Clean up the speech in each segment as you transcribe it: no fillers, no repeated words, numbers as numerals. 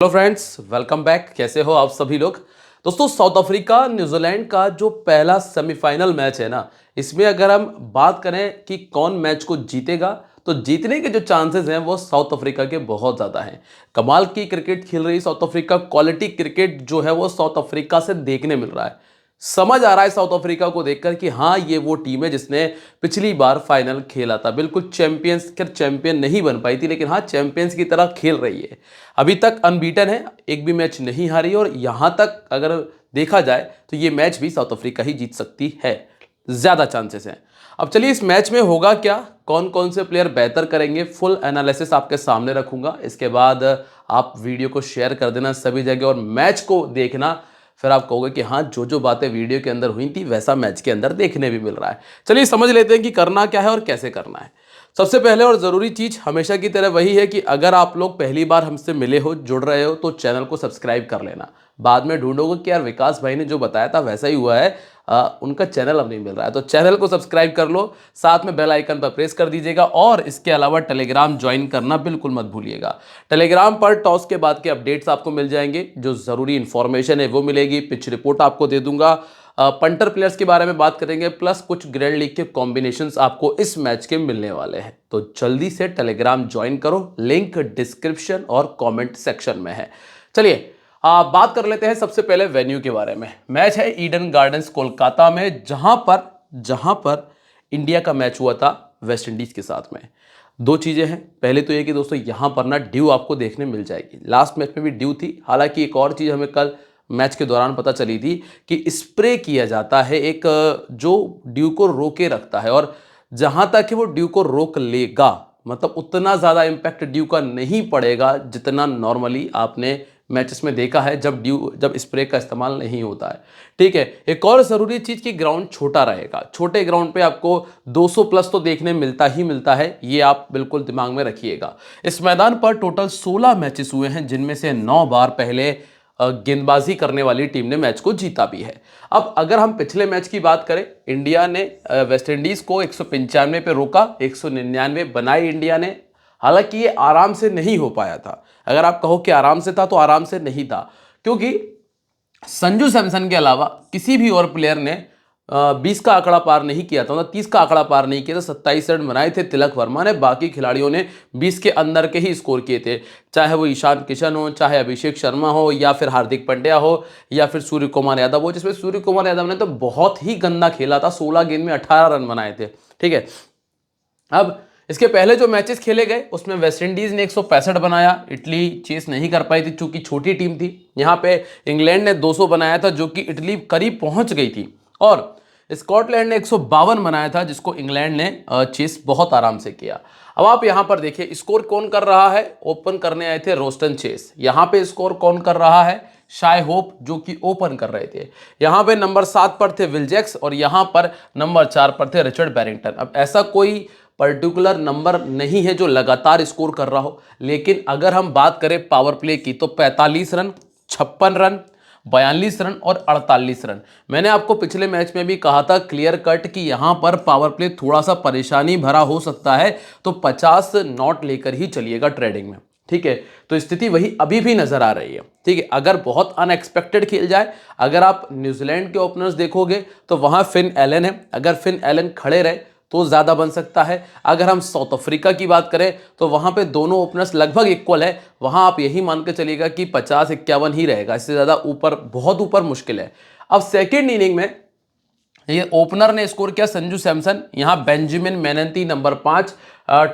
Hello friends, welcome back. कैसे हो आप सभी लोग। दोस्तों, साउथ अफ्रीका न्यूजीलैंड का जो पहला सेमीफाइनल मैच है ना, इसमें अगर हम बात करें कि कौन मैच को जीतेगा, तो जीतने के जो चांसेस हैं वो साउथ अफ्रीका के बहुत ज़्यादा हैं। कमाल की क्रिकेट खेल रही साउथ अफ्रीका, क्वालिटी क्रिकेट जो है वो साउथ अफ्रीका से देखने मिल रहा है। समझ आ रहा है साउथ अफ्रीका को देखकर कि हाँ, ये वो टीम है जिसने पिछली बार फाइनल खेला था। बिल्कुल चैंपियंस, खैर चैंपियन नहीं बन पाई थी, लेकिन हाँ, चैंपियंस की तरह खेल रही है। अभी तक अनबीटन है, एक भी मैच नहीं हारी, और यहां तक अगर देखा जाए तो ये मैच भी साउथ अफ्रीका ही जीत सकती है, ज्यादा चांसेस हैं। अब चलिए, इस मैच में होगा क्या, कौन कौन से प्लेयर बेहतर करेंगे, फुल एनालिसिस आपके सामने रखूंगा। इसके बाद आप वीडियो को शेयर कर देना सभी जगह और मैच को देखना। फिर आप कहोगे कि हाँ, जो जो बातें वीडियो के अंदर हुई थी वैसा मैच के अंदर देखने भी मिल रहा है। चलिए समझ लेते हैं कि करना क्या है और कैसे करना है। सबसे पहले और ज़रूरी चीज़ हमेशा की तरह वही है कि अगर आप लोग पहली बार हमसे मिले हो, जुड़ रहे हो, तो चैनल को सब्सक्राइब कर लेना। बाद में ढूंढोगे कि यार विकास भाई ने जो बताया था वैसा ही हुआ है, उनका चैनल अब नहीं मिल रहा है, तो चैनल को सब्सक्राइब कर लो, साथ में बेल आइकन पर प्रेस कर दीजिएगा। और इसके अलावा टेलीग्राम ज्वाइन करना बिल्कुल मत भूलिएगा। टेलीग्राम पर टॉस के बाद के अपडेट्स आपको मिल जाएंगे, जो ज़रूरी इन्फॉर्मेशन है वो मिलेगी, पिच रिपोर्ट आपको दे दूंगा, पंटर प्लेयर्स के बारे में बात करेंगे, प्लस कुछ ग्रैंड लीग के कॉम्बिनेशंस आपको इस मैच के मिलने वाले हैं। तो जल्दी से टेलीग्राम ज्वाइन करो, लिंक डिस्क्रिप्शन और कमेंट सेक्शन में है। चलिए बात कर लेते हैं सबसे पहले वेन्यू के बारे में। मैच है ईडन गार्डन्स कोलकाता में, जहां पर इंडिया का मैच हुआ था वेस्ट इंडीज के साथ में। दो चीजें हैं, पहले तो ये कि दोस्तों यहां पर ना ड्यू आपको देखने मिल जाएगी। लास्ट मैच में भी ड्यू थी। हालांकि एक और चीज हमें कल मैच के दौरान पता चली थी कि स्प्रे किया जाता है एक, जो ड्यू को रोके रखता है, और जहां तक कि वो ड्यू को रोक लेगा, मतलब उतना ज़्यादा इम्पैक्ट ड्यू का नहीं पड़ेगा जितना नॉर्मली आपने मैचेस में देखा है जब स्प्रे का इस्तेमाल नहीं होता है। ठीक है, एक और ज़रूरी चीज़ कि ग्राउंड छोटा रहेगा। छोटे ग्राउंड पे आपको 200 प्लस तो देखने मिलता ही मिलता है, ये आप बिल्कुल दिमाग में रखिएगा। इस मैदान पर टोटल 16 मैचेस हुए हैं, जिनमें से 9 बार पहले गेंदबाजी करने वाली टीम ने मैच को जीता भी है। अब अगर हम पिछले मैच की बात करें, इंडिया ने वेस्ट इंडीज को 195 पे रोका, 199 बनाई इंडिया ने। हालांकि ये आराम से नहीं हो पाया था। अगर आप कहो कि आराम से था, तो आराम से नहीं था, क्योंकि संजू सैमसन के अलावा किसी भी और प्लेयर ने 20 का आंकड़ा पार नहीं किया था, मतलब 30 का आंकड़ा पार नहीं किया था। 27 रन बनाए थे तिलक वर्मा ने, बाकी खिलाड़ियों ने 20 के अंदर के ही स्कोर किए थे। चाहे वो ईशान किशन हो, चाहे अभिषेक शर्मा हो, या फिर हार्दिक पांड्या हो, या फिर सूर्य कुमार यादव हो, जिसमें सूर्य कुमार यादव ने तो बहुत ही गंदा खेला था, 16 गेंद में 18 रन बनाए थे। ठीक है, अब इसके पहले जो मैचेस खेले गए उसमें वेस्ट इंडीज ने 165 बनाया, इटली चेस नहीं कर पाई थी चूंकि छोटी टीम थी। यहाँ पे इंग्लैंड ने 200 बनाया था, जो कि इटली करीब पहुंच गई थी, और स्कॉटलैंड ने 152 बनाया था, जिसको इंग्लैंड ने चेस बहुत आराम से किया। अब आप यहाँ पर देखिए स्कोर कौन कर रहा है। ओपन करने आए थे रोस्टन चेस। यहाँ पे स्कोर कौन कर रहा है, शाय होप, जो कि ओपन कर रहे थे। यहाँ पे नंबर 7 पर थे विल जैक्स, और यहाँ पर नंबर 4 पर थे रिचर्ड बैरिंगटन। अब ऐसा कोई पर्टिकुलर नंबर नहीं है जो लगातार स्कोर कर रहा हो, लेकिन अगर हम बात करें पावर प्ले की, तो 45 रन, 56 रन, 42 रन और 48 रन। मैंने आपको पिछले मैच में भी कहा था क्लियर कट कि यहां पर पावर प्ले थोड़ा सा परेशानी भरा हो सकता है, तो 50 नॉट लेकर ही चलिएगा ट्रेडिंग में। ठीक है, तो स्थिति वही अभी भी नजर आ रही है। ठीक है, अगर बहुत अनएक्सपेक्टेड खेल जाए, अगर आप न्यूजीलैंड के ओपनर्स देखोगे तो वहां फिन एलन है, अगर फिन एलन खड़े रहे तो ज्यादा बन सकता है। अगर हम साउथ अफ्रीका की बात करें तो वहां पे दोनों ओपनर्स लगभग इक्वल है, वहां आप यही मान के चलिएगा कि 50-51 ही रहेगा, इससे ज्यादा ऊपर, बहुत ऊपर मुश्किल है। अब सेकेंड इनिंग में ये ओपनर ने स्कोर किया संजू सैमसन, यहां बेंजामिन मेनती नंबर 5,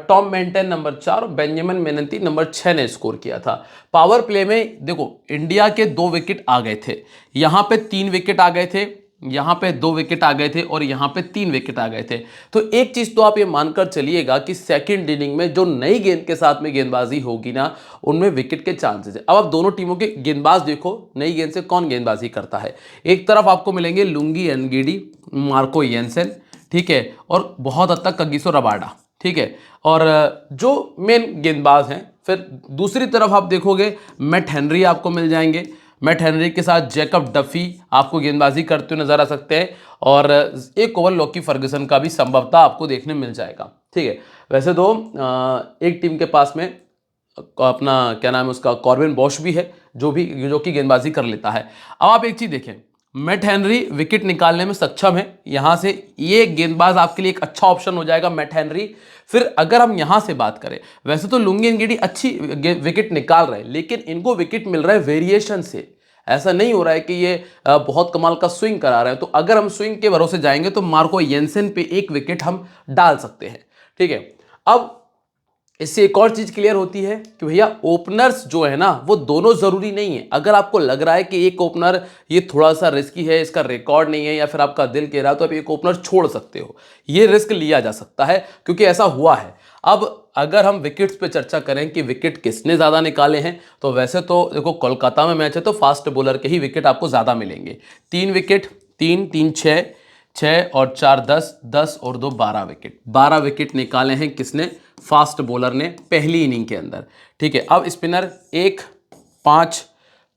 टॉम मेंटन नंबर 4 और बेंजामिन मेनती नंबर 6 ने स्कोर किया था। पावर प्ले में देखो इंडिया के 2 विकेट आ गए थे, यहां पे 3 विकेट आ गए थे, यहां पे 2 विकेट आ गए थे, और यहां पे 3 विकेट आ गए थे। तो एक चीज तो आप ये मानकर चलिएगा कि सेकंड इनिंग में जो नई गेंद के साथ में गेंदबाजी होगी ना, उनमें विकेट के चांसेस है। अब आप दोनों टीमों के गेंदबाज देखो, नई गेंद से कौन गेंदबाजी करता है। एक तरफ आपको मिलेंगे लुंगी एनगीडी, मार्को येंसन, ठीक है, और बहुत हद तक कगिसो रबाडा। ठीक है, और जो मेन गेंदबाज हैं, फिर दूसरी तरफ आप देखोगे मैट हेनरी आपको मिल जाएंगे। मैट हेनरी के साथ जैकब डफी आपको गेंदबाजी करते हुए नजर आ सकते हैं, और एक ओवर लॉकी फर्गुसन का भी संभवतः आपको देखने मिल जाएगा। ठीक है, वैसे तो एक टीम के पास में अपना क्या नाम है उसका, कॉर्बिन बॉश भी है जो कि गेंदबाजी कर लेता है। अब आप एक चीज़ देखें, मैट हेनरी विकेट निकालने में सक्षम है, यहाँ से ये गेंदबाज आपके लिए एक अच्छा ऑप्शन हो जाएगा मैट हेनरी। फिर अगर हम यहाँ से बात करें, वैसे तो लुंगी एनगिडी अच्छी विकेट निकाल रहे हैं, लेकिन इनको विकेट मिल रहा है वेरिएशन से, ऐसा नहीं हो रहा है कि ये बहुत कमाल का स्विंग करा रहे हैं। तो अगर हम स्विंग के भरोसे जाएंगे तो मार्को येंसन पे एक विकेट हम डाल सकते हैं, ठीक है। अब इससे एक और चीज क्लियर होती है कि भैया ओपनर्स जो है ना वो दोनों जरूरी नहीं है। अगर आपको लग रहा है कि एक ओपनर ये थोड़ा सा रिस्की है, इसका रिकॉर्ड नहीं है, या फिर आपका दिल कह रहा है, तो आप एक ओपनर छोड़ सकते हो, ये रिस्क लिया जा सकता है क्योंकि ऐसा हुआ है। अब अगर हम विकेट्स पे चर्चा करें कि विकेट किसने ज्यादा निकाले हैं, तो वैसे तो देखो कोलकाता में मैच है तो फास्ट बॉलर के ही विकेट आपको ज्यादा मिलेंगे। 3 विकेट, 3 3 6, 6 और 4 10, 10 और 2 12 विकेट, 12 विकेट निकाले हैं किसने, फास्ट बॉलर ने पहली इनिंग के अंदर, ठीक है। अब स्पिनर 1 5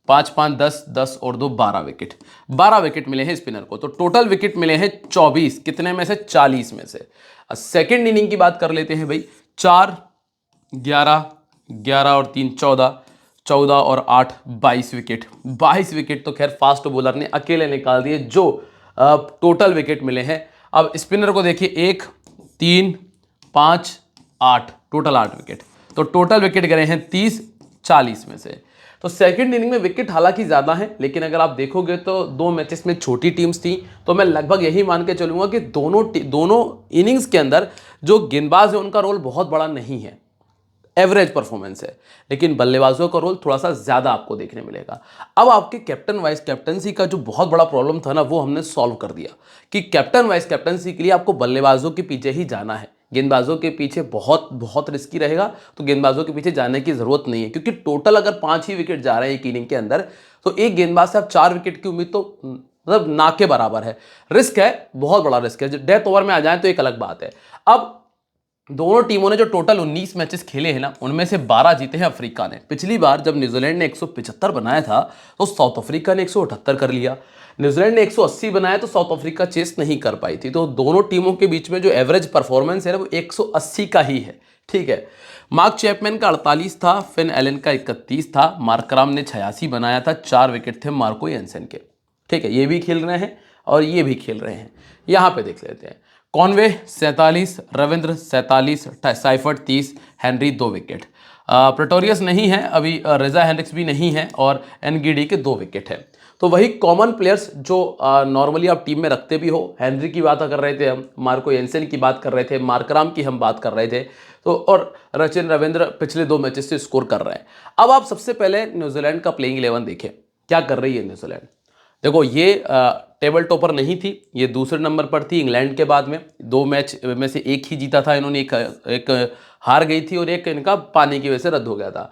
5 5 10, 10 और 2 12 विकेट, 12 विकेट मिले हैं स्पिनर को। तो टोटल विकेट मिले हैं 24, कितने में से, 40 में से। सेकेंड इनिंग की बात कर लेते हैं भाई, 4 11, 11 और 3 14, 14 और 8 22 विकेट, 22 विकेट तो खैर फास्ट बॉलर ने अकेले निकाल दिए, जो टोटल विकेट मिले हैं। अब स्पिनर को देखिए, 1 3 5 8, टोटल 8 विकेट, तो टोटल विकेट गए हैं 30 40 में से। तो सेकंड इनिंग में विकेट हालांकि ज़्यादा है, लेकिन अगर आप देखोगे तो 2 मैचेस में छोटी टीम्स थी, तो मैं लगभग यही मान के चलूंगा कि दोनों इनिंग्स के अंदर जो गेंदबाज है उनका रोल बहुत बड़ा नहीं है, एवरेज परफॉर्मेंस है, लेकिन बल्लेबाजों का रोल थोड़ा सा ज़्यादा आपको देखने मिलेगा। अब आपके कैप्टन वाइस कैप्टनसी का जो बहुत बड़ा प्रॉब्लम था ना, वो हमने सॉल्व कर दिया कि कैप्टन वाइस कैप्टनसी के लिए आपको बल्लेबाजों के पीछे ही जाना है, गेंदबाजों के पीछे बहुत बहुत रिस्की रहेगा, तो गेंदबाजों के पीछे जाने की जरूरत नहीं है, क्योंकि टोटल अगर 5 ही विकेट जा रहे हैं एक इनिंग के अंदर, तो एक गेंदबाज से आप 4 विकेट की उम्मीद तो मतलब ना के बराबर है, रिस्क है, बहुत बड़ा रिस्क है। डेथ ओवर में आ जाए तो एक अलग बात है। अब दोनों टीमों ने जो टोटल 19 मैचेस खेले हैं ना, उनमें से 12 जीते हैं अफ्रीका ने। पिछली बार जब न्यूजीलैंड ने 175 बनाया था तो साउथ अफ्रीका ने 178 कर लिया, न्यूजीलैंड ने 180 बनाया तो साउथ अफ्रीका चेस नहीं कर पाई थी। तो दोनों टीमों के बीच में जो एवरेज परफॉर्मेंस है ना वो 180 का ही है, ठीक है। मार्क चैपमैन का 48 था, फिन एलन का 31 था, मार्कराम ने 86 बनाया था, 4 विकेट थे मार्को येंसन के, ठीक है। ये भी खेल रहे हैं और ये भी खेल रहे हैं। यहाँ पे देख लेते हैं, Conway 47, Ravindra 47, Seifert 30, Henry 2 wicket, Pretorius नहीं है अभी, रेजा हेनरिक्स भी नहीं है, और एनगिडी के 2 विकेट है। तो वही कॉमन प्लेयर्स जो नॉर्मली आप टीम में रखते भी हो, हेनरी की बात कर रहे थे हम, मार्को येंसन की बात कर रहे थे, मार्कराम की हम बात कर रहे थे, तो और रचिन रविंद्र पिछले 2 मैचेस से स्कोर कर रहे हैं। अब आप सबसे पहले न्यूजीलैंड का प्लेइंग 11 देखें, क्या कर रही है न्यूजीलैंड। देखो ये टेबल टॉपर नहीं थी, ये दूसरे नंबर पर थी इंग्लैंड के बाद में। 2 मैच में से एक ही जीता था इन्होंने, एक हार गई थी और एक इनका पानी की वजह से रद्द हो गया था।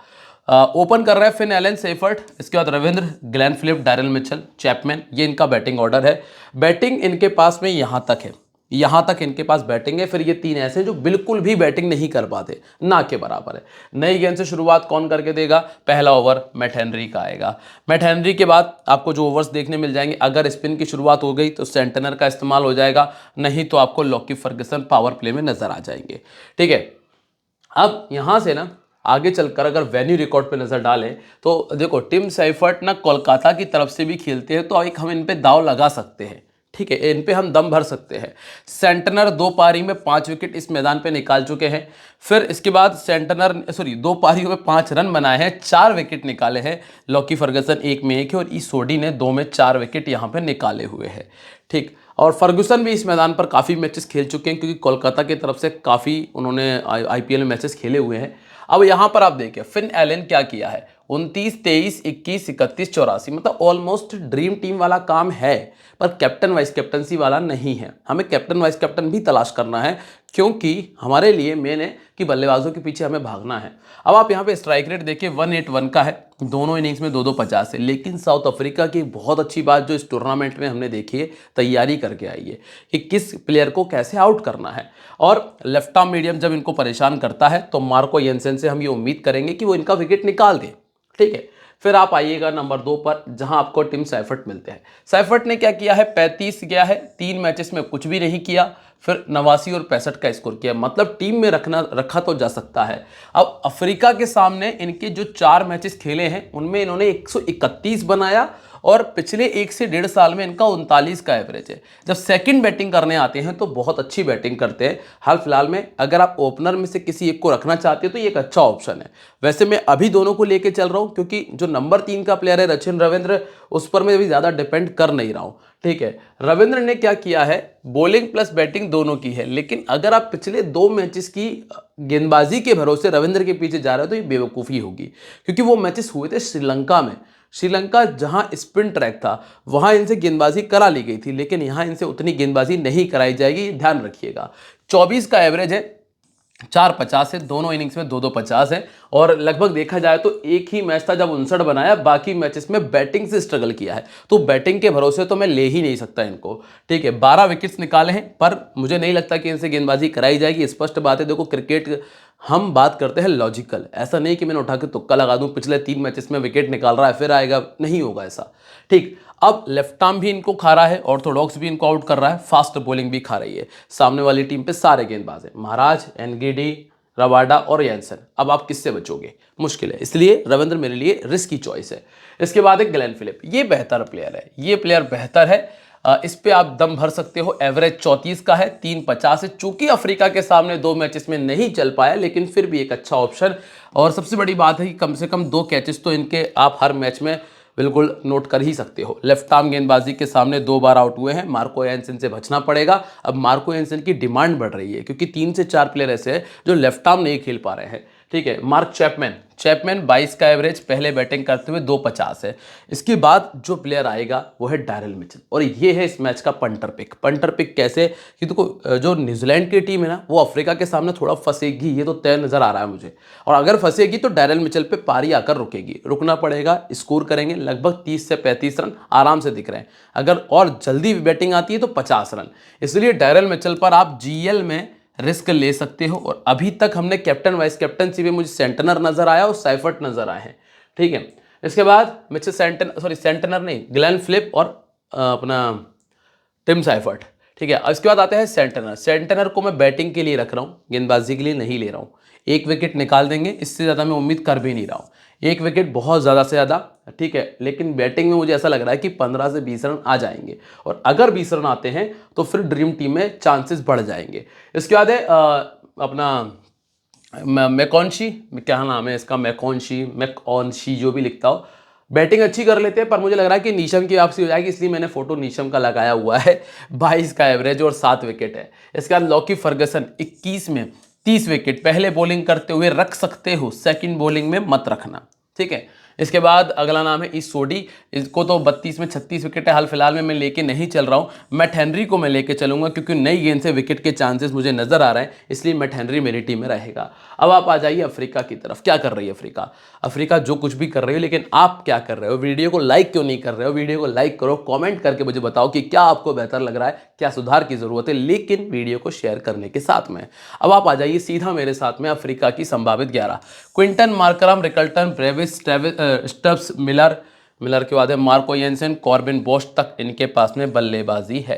ओपन कर रहा है फिन एलन, सेफर्ट, इसके बाद Ravindra, Glenn Phillips, Daryl Mitchell, Chapman, ये इनका बैटिंग ऑर्डर है। बैटिंग इनके पास में यहाँ तक है, यहाँ तक इनके पास बैटिंग है। फिर ये 3 ऐसे जो बिल्कुल भी बैटिंग नहीं कर पाते, ना के बराबर है। नई गेंद से शुरुआत कौन करके देगा, पहला ओवर मैट हेनरी का आएगा। मैट हेनरी के बाद आपको जो ओवर्स देखने मिल जाएंगे, अगर स्पिन की शुरुआत हो गई तो सेंटनर का इस्तेमाल हो जाएगा, नहीं तो आपको लॉकी फर्गसन पावर प्ले में नजर आ जाएंगे, ठीक है। अब यहाँ से ना आगे चलकर अगर वेन्यू रिकॉर्ड पे नजर डालें तो देखो, टिम सेफर्ट ना कोलकाता की तरफ से भी खेलते हैं, तो एक हम इन पे दाव लगा सकते हैं, ठीक है, इन पे हम दम भर सकते हैं। सेंटनर 2 पारी में 5 विकेट इस मैदान पे निकाल चुके हैं। फिर इसके बाद सेंटनर 2 पारियों में 5 रन बनाए हैं, 4 विकेट निकाले हैं। लॉकी फर्गसन 1 में 1 है और ई सोडी ने 2 में 4 विकेट यहाँ पे निकाले हुए हैं, ठीक। और फर्गुसन भी इस मैदान पर काफ़ी मैचेस खेल चुके हैं, क्योंकि कोलकाता की तरफ से काफ़ी उन्होंने आईपीएल में मैचेस खेले हुए हैं। अब यहाँ पर आप देखिए फिन एलन क्या किया है, 29 23 21 31 84, मतलब ऑलमोस्ट ड्रीम टीम वाला काम है, पर कैप्टन वाइस कैप्टनसी वाला नहीं है। हमें कैप्टन वाइस कैप्टन भी तलाश करना है, क्योंकि हमारे लिए मेन है कि बल्लेबाजों के पीछे हमें भागना है। अब आप यहाँ पे स्ट्राइक रेट देखिए 181 का है, दोनों इनिंग्स में 2-2 50 है। लेकिन साउथ अफ्रीका की बहुत अच्छी बात जो इस टूर्नामेंट में हमने देखी है, तैयारी करके आई है कि किस प्लेयर को कैसे आउट करना है। और लेफ्ट आर्म मीडियम जब इनको परेशान करता है तो मार्को येंसन से हम ये उम्मीद करेंगे कि वो इनका विकेट निकाल दे, ठीक है। फिर आप आइएगा नंबर 2 पर, जहां आपको टीम सैफर्ट मिलते हैं। सैफर्ट ने क्या किया है, 35 गया है, 3 मैचेस में कुछ भी नहीं किया, फिर 89 और 65 का स्कोर किया, मतलब टीम में रखा तो जा सकता है। अब अफ्रीका के सामने इनके जो 4 मैचेस खेले हैं उनमें इन्होंने 131 बनाया और पिछले 1 से 1.5 साल में इनका 39 का एवरेज है। जब सेकंड बैटिंग करने आते हैं तो बहुत अच्छी बैटिंग करते हैं। हाल फिलहाल में अगर आप ओपनर में से किसी एक को रखना चाहते हो तो ये एक अच्छा ऑप्शन है। वैसे मैं अभी दोनों को लेके चल रहा हूं क्योंकि जो नंबर 3 का प्लेयर है रचिन रविंद्र, उस पर मैं अभी ज्यादा डिपेंड कर नहीं रहा हूं। ठीक है, रविंद्र ने क्या किया है, बॉलिंग प्लस बैटिंग दोनों की है, लेकिन अगर आप पिछले 2 मैचेस की गेंदबाजी के भरोसे रविंद्र के पीछे जा रहे हो तो ये बेवकूफ़ी होगी, क्योंकि वो मैचेस हुए थे श्रीलंका में। श्रीलंका जहां स्पिन ट्रैक था वहां इनसे गेंदबाजी करा ली गई थी, लेकिन यहां इनसे उतनी गेंदबाजी नहीं कराई जाएगी, ये ध्यान रखिएगा। 24 का एवरेज है, 450 है, दोनों इनिंग्स में 2-2 50 है, और लगभग देखा जाए तो एक ही मैच था जब 59 बनाया, बाकी मैचेस में बैटिंग से स्ट्रगल किया है, तो बैटिंग के भरोसे तो मैं ले ही नहीं सकता इनको। ठीक है, 12 विकेट्स निकाले हैं, पर मुझे नहीं लगता कि इनसे गेंदबाजी कराई जाएगी। स्पष्ट बात है, देखो क्रिकेट हम बात करते हैं लॉजिकल, ऐसा नहीं कि मैंने उठा के तुक्का लगा दूं, पिछले 3 मैचेस में विकेट निकाल रहा है फिर आएगा, नहीं होगा ऐसा। ठीक, अब लेफ्ट आर्म भी इनको खा रहा है, ऑर्थोडॉक्स भी इनको आउट कर रहा है, फास्ट बॉलिंग भी खा रही है। सामने वाली टीम पे सारे गेंदबाज हैं, महाराज, एनगिडी, रबाडा और यैनसन। अब आप किससे बचोगे, मुश्किल है, इसलिए रविंद्र मेरे लिए रिस्की चॉइस है। इसके बाद एक ग्लेन फिलिप, ये बेहतर प्लेयर है, ये प्लेयर बेहतर है, इस पे आप दम भर सकते हो। एवरेज 34 का है, 350 है, चूंकि अफ्रीका के सामने 2 मैचेस में नहीं चल पाया, लेकिन फिर भी एक अच्छा ऑप्शन। और सबसे बड़ी बात है कि कम से कम 2 कैचेस तो इनके आप हर मैच में बिल्कुल नोट कर ही सकते हो। लेफ्ट आर्म गेंदबाजी के सामने 2 बार आउट हुए हैं, मार्को एंसन से बचना पड़ेगा। अब मार्को एंसन की डिमांड बढ़ रही है क्योंकि 3 से 4 प्लेयर ऐसे हैं जो लेफ्ट आर्म नहीं खेल पा रहे हैं। ठीक है, मार्क चैपमैन 22 का एवरेज, पहले बैटिंग करते हुए 250 है। इसके बाद जो प्लेयर आएगा वो है डैरिल मिचेल, और ये है इस मैच का पंटर पिक कैसे, कि देखो जो न्यूजीलैंड की टीम है ना वो अफ्रीका के सामने थोड़ा फंसेगी, ये तो तय नजर आ रहा है मुझे। और अगर फंसेगी तो डैरिल मिचेल पे पारी आकर रुकेगी, रुकना पड़ेगा, स्कोर करेंगे लगभग 30 से 35 रन आराम से दिख रहे हैं, अगर और जल्दी बैटिंग आती है तो 50 रन। इसलिए डैरिल मिचेल पर आप जीएल में रिस्क ले सकते हो। और अभी तक हमने कैप्टन वाइस कैप्टनसी में मुझे सेंटनर नजर आया और सैफर्ट नजर आए हैं। ठीक है, इसके बाद मिचेल सेंटनर नहीं, ग्लेन फिलिप और अपना टिम सैफर्ट। ठीक है, इसके बाद आते हैं सेंटनर को मैं बैटिंग के लिए रख रहा हूँ, गेंदबाजी के लिए नहीं ले रहा हूँ। 1 विकेट निकाल देंगे, इससे ज़्यादा मैं उम्मीद कर भी नहीं रहा हूँ। 1 विकेट बहुत ज़्यादा से ज़्यादा, ठीक है, लेकिन बैटिंग में मुझे ऐसा लग रहा है कि 15 से 20 रन आ जाएंगे, और अगर 20 रन आते हैं तो फिर ड्रीम टीम में चांसेस बढ़ जाएंगे। इसके बाद है अपना मैकॉन्शी, क्या नाम है इसका, मैकॉन्शी जो भी लिखता हो, बैटिंग अच्छी कर लेते हैं, पर मुझे लग रहा है कि नीशम की वापसी हो जाएगी, इसलिए मैंने फोटो नीशम का लगाया हुआ है। 22 का एवरेज और 7 विकेट है। इसके बाद लॉकी फर्गसन 21 में 30 विकेट, पहले बॉलिंग करते हुए रख सकते हो, सेकंड बॉलिंग में मत रखना। ठीक है, इसके बाद अगला नाम है इस सोडी, इसको तो 32 में 36 विकेट है, हाल फिलहाल में मैं लेके नहीं चल रहा हूं। मैट हेनरी को मैं लेके चलूंगा क्योंकि नई गेंद से विकेट के चांसेस मुझे नजर आ रहे हैं, इसलिए मैट हेनरी मेरी टीम में रहेगा। अब आप आ जाइए अफ्रीका की तरफ, क्या कर रही है अफ्रीका जो कुछ भी कर रही हो, लेकिन आप क्या कर रहे हो, वीडियो को लाइक क्यों नहीं कर रहे हो? वीडियो को लाइक करो, कॉमेंट करके मुझे बताओ कि क्या आपको बेहतर लग रहा है, क्या सुधार की जरूरत है, लेकिन वीडियो को शेयर करने के साथ में। अब आप आ जाइए सीधा मेरे साथ में अफ्रीका की संभावित 11, Quinton Markram, Rickelton, Brevis, Stubbs, Miller के बाद है मार्को येंसन, कॉर्बिन बोश तक इनके पास में बल्लेबाजी है,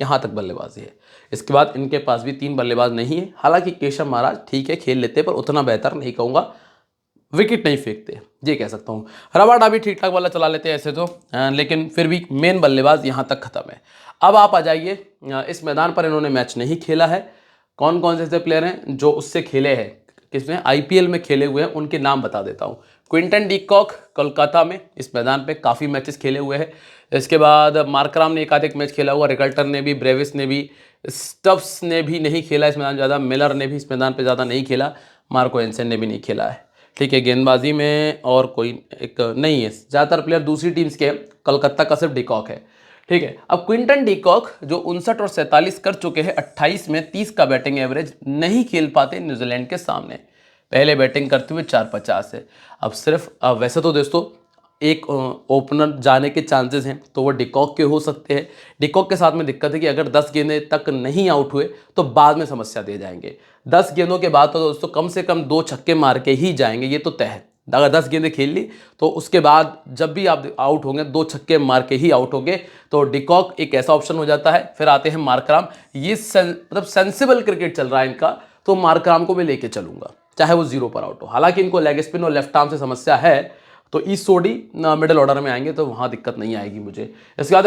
यहां तक बल्लेबाजी है। इसके बाद इनके पास भी 3 बल्लेबाज नहीं है, हालांकि केशव महाराज ठीक है खेल लेते, पर उतना बेहतर नहीं कहूंगा, विकेट नहीं फेंकते, ये कह सकता हूं। रबाडा भी ठीक ठाक वाला चला लेते हैं ऐसे तो, लेकिन फिर भी मेन बल्लेबाज यहां तक खत्म है। अब आप आ जाइए, इस मैदान पर इन्होंने मैच नहीं खेला है, कौन कौन से ऐसे प्लेयर हैं जो उससे खेले हैं, किसमें आईपीएल में खेले हुए हैं, उनके नाम बता देता हूं। क्विंटन डीकॉक कोलकाता में इस मैदान पे काफ़ी मैचेस खेले हुए हैं। इसके बाद मार्कराम ने एक आध एक मैच खेला हुआ, रिकल्टन ने भी, ब्रेविस ने भी, स्टब्स ने भी नहीं खेला इस मैदान ज़्यादा, मिलर ने भी इस मैदान पे ज़्यादा नहीं खेला, मार्को एंसन ने भी नहीं खेला है। ठीक है, गेंदबाजी में और कोई एक नहीं है, ज़्यादातर प्लेयर दूसरी टीम्स के हैं, कलकत्ता का सिर्फ डीकॉक है। ठीक है, अब क्विंटन डीकॉक जो 59 और 47 कर चुके हैं, 28 में 30 का बैटिंग एवरेज, नहीं खेल पाते न्यूजीलैंड के सामने, पहले बैटिंग करते हुए 450 है। अब सिर्फ वैसे तो दोस्तों एक ओपनर जाने के चांसेस हैं तो वो डिकॉक के हो सकते हैं। डिकॉक के साथ में दिक्कत है कि अगर 10 गेंदें तक नहीं आउट हुए तो बाद में समस्या दे जाएंगे। 10 गेंदों के बाद तो दोस्तों कम से कम 2 छक्के मार के ही जाएंगे, ये तो तय है। अगर 10 गेंदें खेल ली तो उसके बाद जब भी आप आउट होंगे 2 छक्के मार के ही आउट होंगे, तो डिकॉक एक ऐसा ऑप्शन हो जाता है। फिर आते हैं मार्कराम, ये मतलब सेंसिबल क्रिकेट चल रहा है इनका, तो मार्कराम को मैं लेके चलूंगा चाहे वो 0 पर आउट हो। हालांकि इनको लेग स्पिन और लेफ्ट आर्म से समस्या है, तो ईस्ट सोडी मिडिल ऑर्डर में आएंगे तो वहां दिक्कत नहीं आएगी मुझे। इसके बाद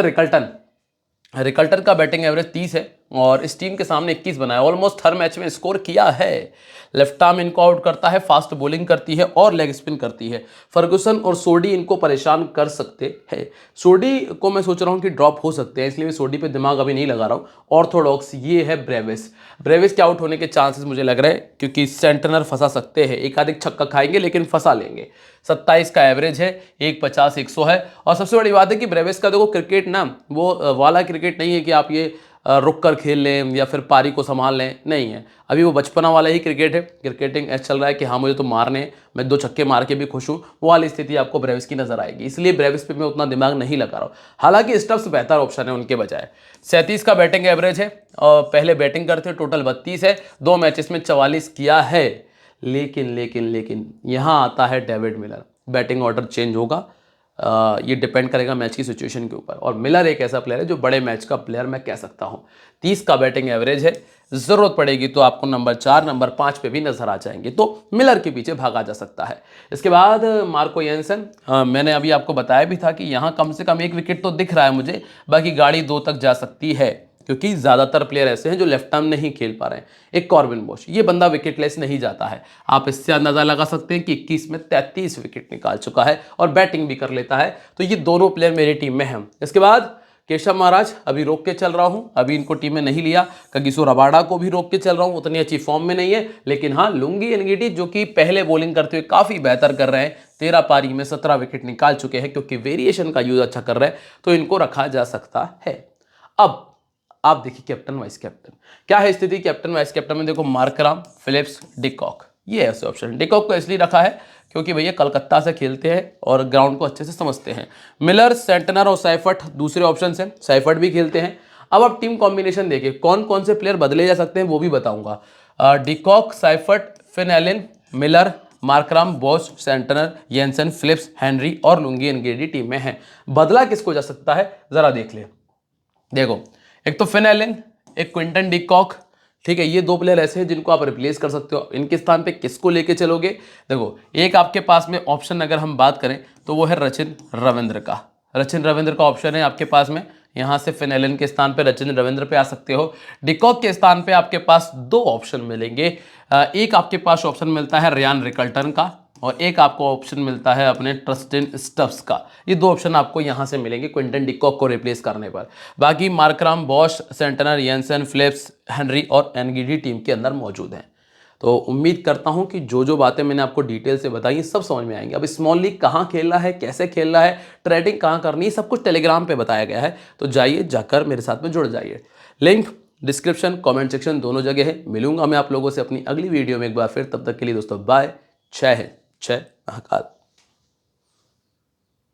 रिकल्टन का बैटिंग एवरेज 30 है और इस टीम के सामने 21 बनाया, ऑलमोस्ट हर मैच में स्कोर किया है। लेफ्ट आर्म इनको आउट करता है, फास्ट बॉलिंग करती है और लेग स्पिन करती है। फर्गुसन और सोडी इनको परेशान कर सकते हैं। सोडी को मैं सोच रहा हूं कि ड्रॉप हो सकते हैं, इसलिए मैं सोडी पे दिमाग अभी नहीं लगा रहा हूं। ऑर्थोडॉक्स ये है ब्रेविस के आउट होने के चांसेस मुझे लग रहे हैं, क्योंकि सेंटनर फंसा सकते हैं, एक आधिक छक्का खाएंगे लेकिन फंसा लेंगे। 27 का एवरेज है, 150 100 है। और सबसे बड़ी बात है कि ब्रेविस का देखो क्रिकेट ना वो वाला क्रिकेट नहीं है कि आप ये रुक कर खेल लें या फिर पारी को संभाल लें, नहीं है। अभी वो बचपना वाला ही क्रिकेट है, क्रिकेटिंग ऐसा चल रहा है कि हाँ मुझे तो मारने हैं, मैं 2 छक्के मार के भी खुश हूँ, वो वाली स्थिति आपको ब्रेविस की नजर आएगी। इसलिए ब्रेविस पे मैं उतना दिमाग नहीं लगा रहा हूँ। हालांकि स्टब्स बेहतर ऑप्शन है उनके बजाय। 37 का बैटिंग एवरेज है और पहले बैटिंग करते टोटल 32 है, 2 मैचेस में 44 किया है। लेकिन यहाँ आता है David Miller, batting order change होगा। ये डिपेंड करेगा मैच की सिचुएशन के ऊपर, और मिलर एक ऐसा प्लेयर है जो बड़े मैच का प्लेयर मैं कह सकता हूं। 30 का बैटिंग एवरेज है, जरूरत पड़ेगी तो आपको नंबर 4 नंबर 5 पे भी नजर आ जाएंगे, तो मिलर के पीछे भागा जा सकता है। इसके बाद मार्को येंसन, मैंने अभी आपको बताया भी था कि यहाँ कम से कम 1 विकेट तो दिख रहा है मुझे, बाकी गाड़ी 2 तक जा सकती है, क्योंकि ज्यादातर प्लेयर ऐसे हैं जो लेफ्ट आर्म नहीं खेल पा रहे हैं। एक कॉर्बिन बोश, ये बंदा विकेटलेस नहीं जाता है, आप इससे अंदाजा लगा सकते हैं कि 21 में 33 विकेट निकाल चुका है और बैटिंग भी कर लेता है, तो ये दोनों प्लेयर मेरी टीम में हैं। इसके बाद केशव महाराज अभी रोक के चल रहा हूं, अभी इनको टीम में नहीं लिया। कगिसो रबाडा को भी रोक के चल रहा हूं, उतनी अच्छी फॉर्म में नहीं है, लेकिन हाँ लुंगी एनगीडी जो कि पहले बॉलिंग करते हुए काफी बेहतर कर रहे हैं, 13 पारी में 17 विकेट निकाल चुके हैं, क्योंकि वेरिएशन का यूज अच्छा कर रहे हैं, तो इनको रखा जा सकता है। अब आप देखिए कैप्टन वाइस कैप्टन क्या है स्थिति। कैप्टन वाइस कैप्टन में देखो मार्कराम, फिलिप्स, डिकॉक, ये ऐसे ऑप्शन। डिकॉक को इसलिए रखा है क्योंकि भैया कलकत्ता से खेलते हैं और ग्राउंड को अच्छे से समझते हैं। मिलर, सेंटनर और साइफर्ट दूसरे ऑप्शन हैं, साइफर्ट भी खेलते हैं। अब आप टीम कॉम्बिनेशन देखिए कौन कौन से प्लेयर बदले जा सकते हैं वो भी बताऊंगा। De Kock, Seifert, Finn Allen, Miller, Markram, Bosch, Santner, Jansen, Phillips, Henry और लुंगी एनगीडी टीम में है। बदला किसको जा सकता है जरा देख ले। देखो एक तो फिन एलन, एक क्विंटन डिकॉक, ठीक है, ये 2 प्लेयर ऐसे हैं जिनको आप रिप्लेस कर सकते हो। इनके स्थान पे किसको लेके चलोगे? देखो एक आपके पास में ऑप्शन अगर हम बात करें तो वो है रचिन रविंद्र का ऑप्शन है आपके पास में। यहां से फिन एलन के स्थान पे रचिन रविंद्र पे आ सकते हो। डिकॉक के स्थान पे आपके पास 2 ऑप्शन मिलेंगे। एक आपके पास ऑप्शन मिलता है रियान रिकल्टन का और एक आपको ऑप्शन मिलता है अपने ट्रस्टिन स्टफ्स का। ये 2 ऑप्शन आपको यहां से मिलेंगे क्विंटन डिकॉक को रिप्लेस करने पर। बाकी Markram, Bosch, Santner, Jansen, Phillips, Henry और एनगीडी टीम के अंदर मौजूद हैं। तो उम्मीद करता हूं कि जो जो बातें मैंने आपको डिटेल से बताई सब समझ में आएंगी। अब स्मॉल लीग कहाँ खेलना है, कैसे खेलना है, ट्रेडिंग कहाँ करनी है, सब कुछ टेलीग्राम पे बताया गया है, तो जाइए जाकर मेरे साथ में जुड़ जाइए। लिंक डिस्क्रिप्शन, कमेंट सेक्शन दोनों जगह है। मिलूंगा मैं आप लोगों से अपनी अगली वीडियो में एक बार फिर, तब तक के लिए दोस्तों बाय, जय हिंद, जय महाकाल।